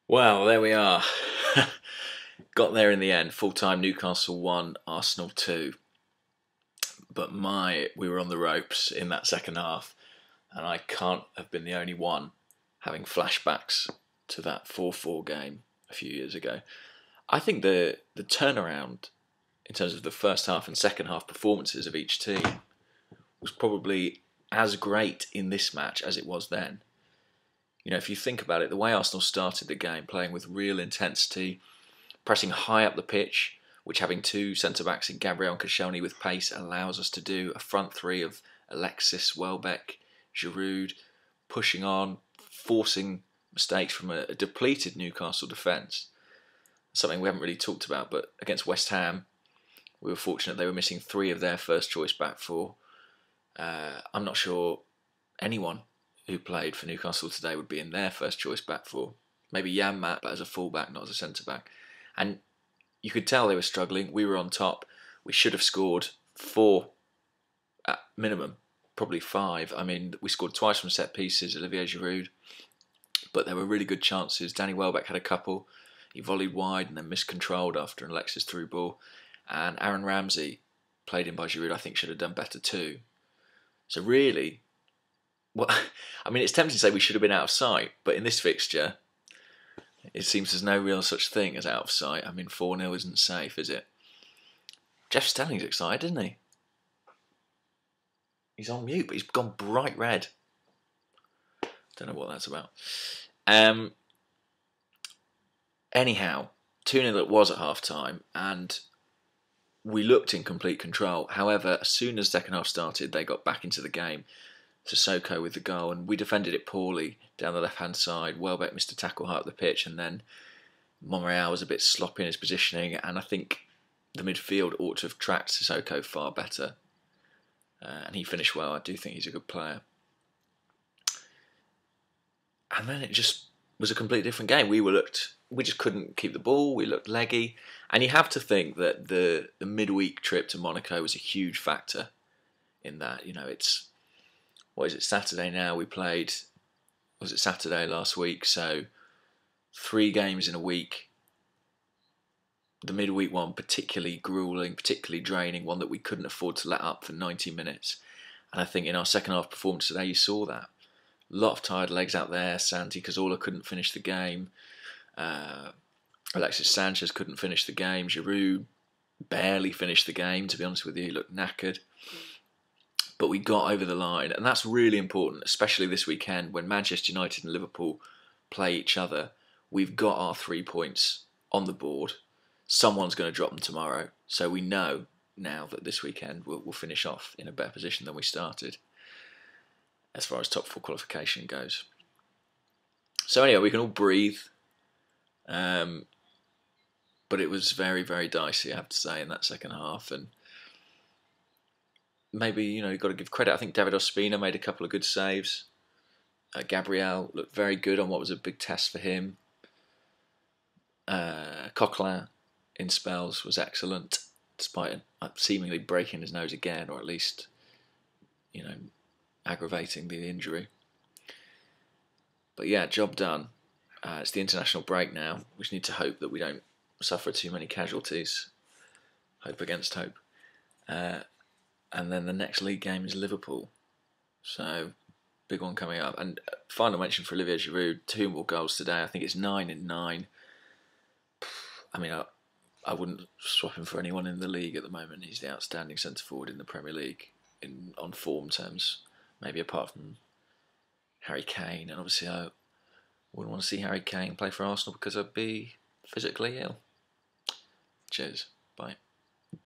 Well, there we are. Got there in the end. Full time Newcastle 1, Arsenal 2. But we were on the ropes in that second half, and I can't have been the only one having flashbacks to that 4-4 game a few years ago. I think the turnaround in terms of the first half and second half performances of each team was probably as great in this match as it was then. You know, if you think about it, the way Arsenal started the game, playing with real intensity, pressing high up the pitch, which having two centre-backs in Gabriel and Koscielny with pace allows us to do, a front three of Alexis, Welbeck, Giroud, pushing on, forcing mistakes from a depleted Newcastle defence. Something we haven't really talked about, but against West Ham, we were fortunate they were missing three of their first choice back four. I'm not sure anyone who played for Newcastle today would be in their first choice back four. Maybe Jan Matt, but as a full-back, not as a centre-back. And you could tell they were struggling. We were on top. We should have scored four at minimum, probably five. I mean, we scored twice from set pieces, Olivier Giroud, but there were really good chances. Danny Welbeck had a couple. He volleyed wide and then miscontrolled after an Alexis through ball. And Aaron Ramsey, played in by Giroud, I think should have done better too. So really, well, I mean, it's tempting to say we should have been out of sight, but in this fixture, it seems there's no real such thing as out of sight. I mean, 4-0 isn't safe, is it? Jeff Stelling's excited, isn't he? He's on mute, but he's gone bright red. Don't know what that's about. Anyhow, 2-0 it was at half-time, and we looked in complete control. However, as soon as the second half started, they got back into the game. Sissoko with the goal, and we defended it poorly down the left-hand side. Welbeck missed a tackle high up the pitch, and then Monreal was a bit sloppy in his positioning, and I think the midfield ought to have tracked Sissoko far better. And he finished well. I do think he's a good player. And then it just was a completely different game. We just couldn't keep the ball. We looked leggy. And you have to think that the midweek trip to Monaco was a huge factor in that. You know, it's, what is it, Saturday now? We played, was it Saturday last week? So 3 games in a week. The midweek one particularly gruelling, particularly draining, one that we couldn't afford to let up for 90 minutes. And I think in our second half performance today, you saw that. A lot of tired legs out there. Santi Cazorla couldn't finish the game. Alexis Sanchez couldn't finish the game. Giroud barely finished the game, to be honest with you. He looked knackered. But we got over the line, and that's really important, especially this weekend when Manchester United and Liverpool play each other. We've got our 3 points on the board. Someone's going to drop them tomorrow, so we know now that this weekend we'll finish off in a better position than we started as far as top 4 qualification goes. So anyway, we can all breathe. But it was very, very dicey, I have to say, in that second half. And maybe, you know, you've got to give credit. I think David Ospina made a couple of good saves. Gabriel looked very good on what was a big test for him. Coquelin in spells was excellent, despite seemingly breaking his nose again, or at least, you know, aggravating the injury. But yeah, job done. It's the international break now. We just need to hope that we don't suffer too many casualties. Hope against hope. And then the next league game is Liverpool. So, big one coming up. And final mention for Olivier Giroud, 2 more goals today. I think it's 9 in 9. I mean, I wouldn't swap him for anyone in the league at the moment. He's the outstanding centre-forward in the Premier League on form terms. Maybe apart from Harry Kane. And obviously I wouldn't want to see Harry Kane play for Arsenal because I'd be physically ill. Cheers. Bye.